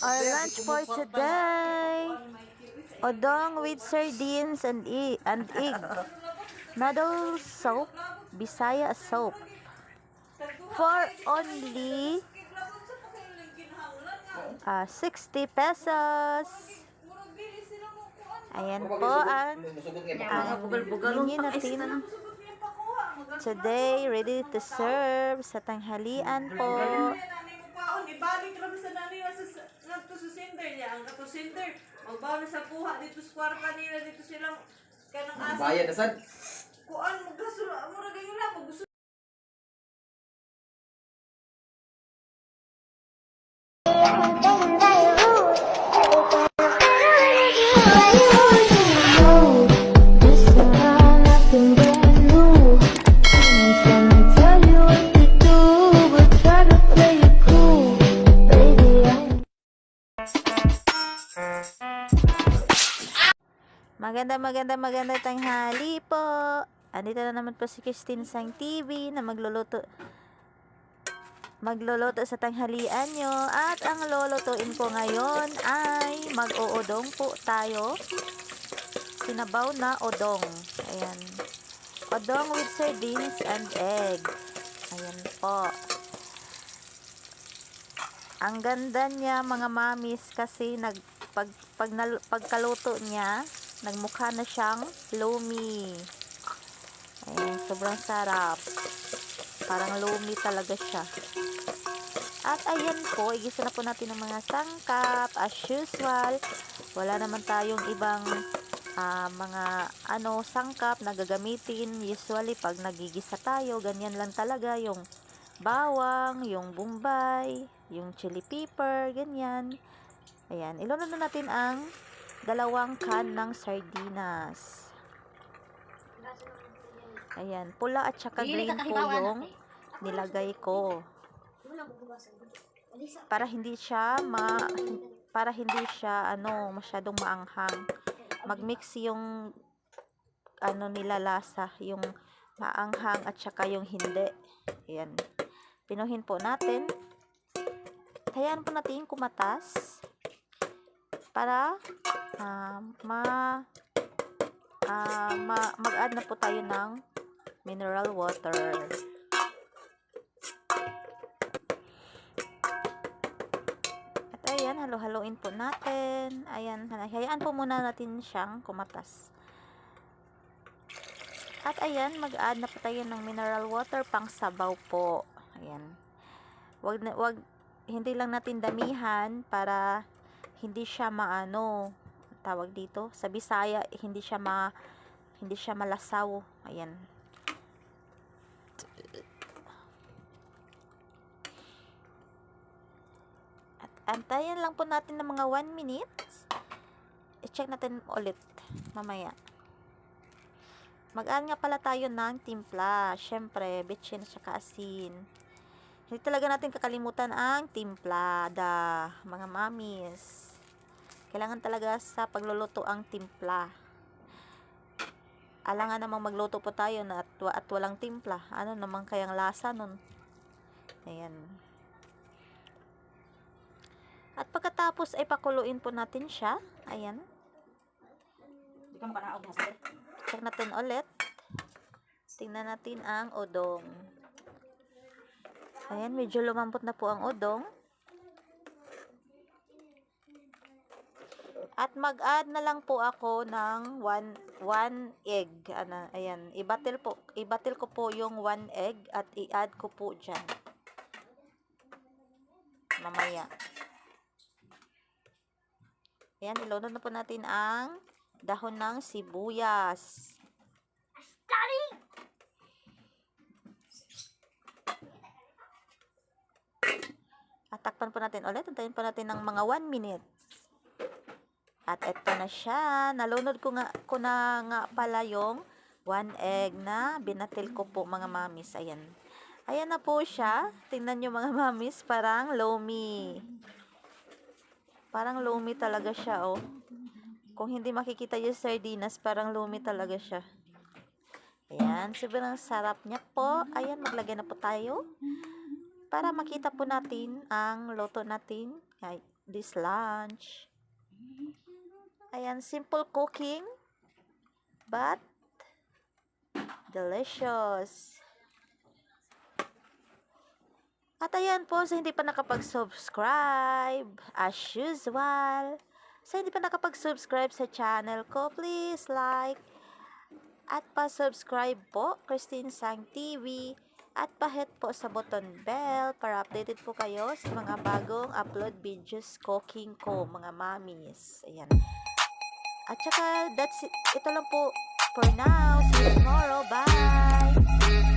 Our lunch for today, odong with sardines and egg, noodle soup, Bisaya soup, for only 60 pesos. Ayan po ang menu natin today, ready to serve sa tanghalian po. Ibalik lang sa nanila sa sender niya. Ang kato sender, magbawi sa puha dito sa kwarta nila, dito silang kanang asa. Bayad na sad. Kuan, maggasula, mura ganyan lang, maggusto. Maganda tanghali po. Andito na naman po si Christine Sang TV na magluluto sa tanghalian nyo. At ang lulutuin ko ngayon ay mag-uudong po tayo. Sinabaw na odong. Ayan. Odong with sardines and egg. Ayan po. Ang ganda niya mga mamis kasi pagkaluto niya, nagmukha na siyang lomi. Ayan, sobrang sarap. Parang lomi talaga siya. At ayan po, igisa na po natin ng mga sangkap. As usual, wala naman tayong ibang mga sangkap na gagamitin. Usually, pag nagigisa tayo, ganyan lang talaga yung bawang, yung bombay, yung chili pepper, ganyan. Ayan, ilunod na natin ang 2 can ng sardinas. Ayan, pula at saka green po yung nilagay ko. Para hindi siya masyadong maanghang. Mag-mix yung nilalasa, yung maanghang at saka yung hindi. Ayan. Pinuhin po natin. Hayaan po natin kumatas para mag-add na po tayo ng mineral water. At ayan, halo-haloin po natin. Ayan, hayaan po muna natin siyang kumatas. At ayan, mag-add na po tayo ng mineral water pang sabaw po. Ayan. Hindi lang natin damihan para hindi siya tawag dito sa Bisaya, hindi siya malasaw. Ayan. At antayin lang po natin ng mga 1 minute. I-check natin ulit mamaya. Mag-add nga pala tayo ng timpla. Syempre, betchin at saka asin. Hindi talaga natin kakalimutan ang timpla, mga mamis. Kailangan talaga sa pagluluto ang timpla. Alangan namang magluto po tayo at walang timpla. Ano naman kayang lasa nun? Ayan. At pagkatapos ay pakuluin po natin siya. Ayan. Check natin ulit. Tingnan natin ang odong. Ayan, medyo lumambot na po ang odong. At mag-add na lang po ako ng 1 egg. Ayan, ibatil ko po yung 1 egg at i-add ko po dyan. Mamaya. Ayan, ilunod na po natin ang dahon ng sibuyas. At takpan po natin ulit. Antayin po natin ng mga 1 minute. At eto na siya. Nalunod ko na nga pala yung 1 egg na binatil ko po mga mamis. Ayan. Ayan na po siya. Tingnan nyo mga mamis. Parang lomi. Parang lomi talaga siya, oh. Kung hindi makikita yung sardinas, parang lomi talaga siya. Ayan. Sobrang sarap niya po. Ayan, maglagay na po tayo. Para makita po natin ang luto natin. this lunch. Ayan, simple cooking, but delicious. At ayan po, sa hindi pa nakapag-subscribe, as usual, sa hindi pa nakapag-subscribe sa channel ko, please like at pa-subscribe po, Christine Sang TV, at pa-hit po sa button bell para updated po kayo sa mga bagong upload videos cooking ko, mga mamis. Ayan. At saka, that's it. Ito lang po for now. See you tomorrow. Bye!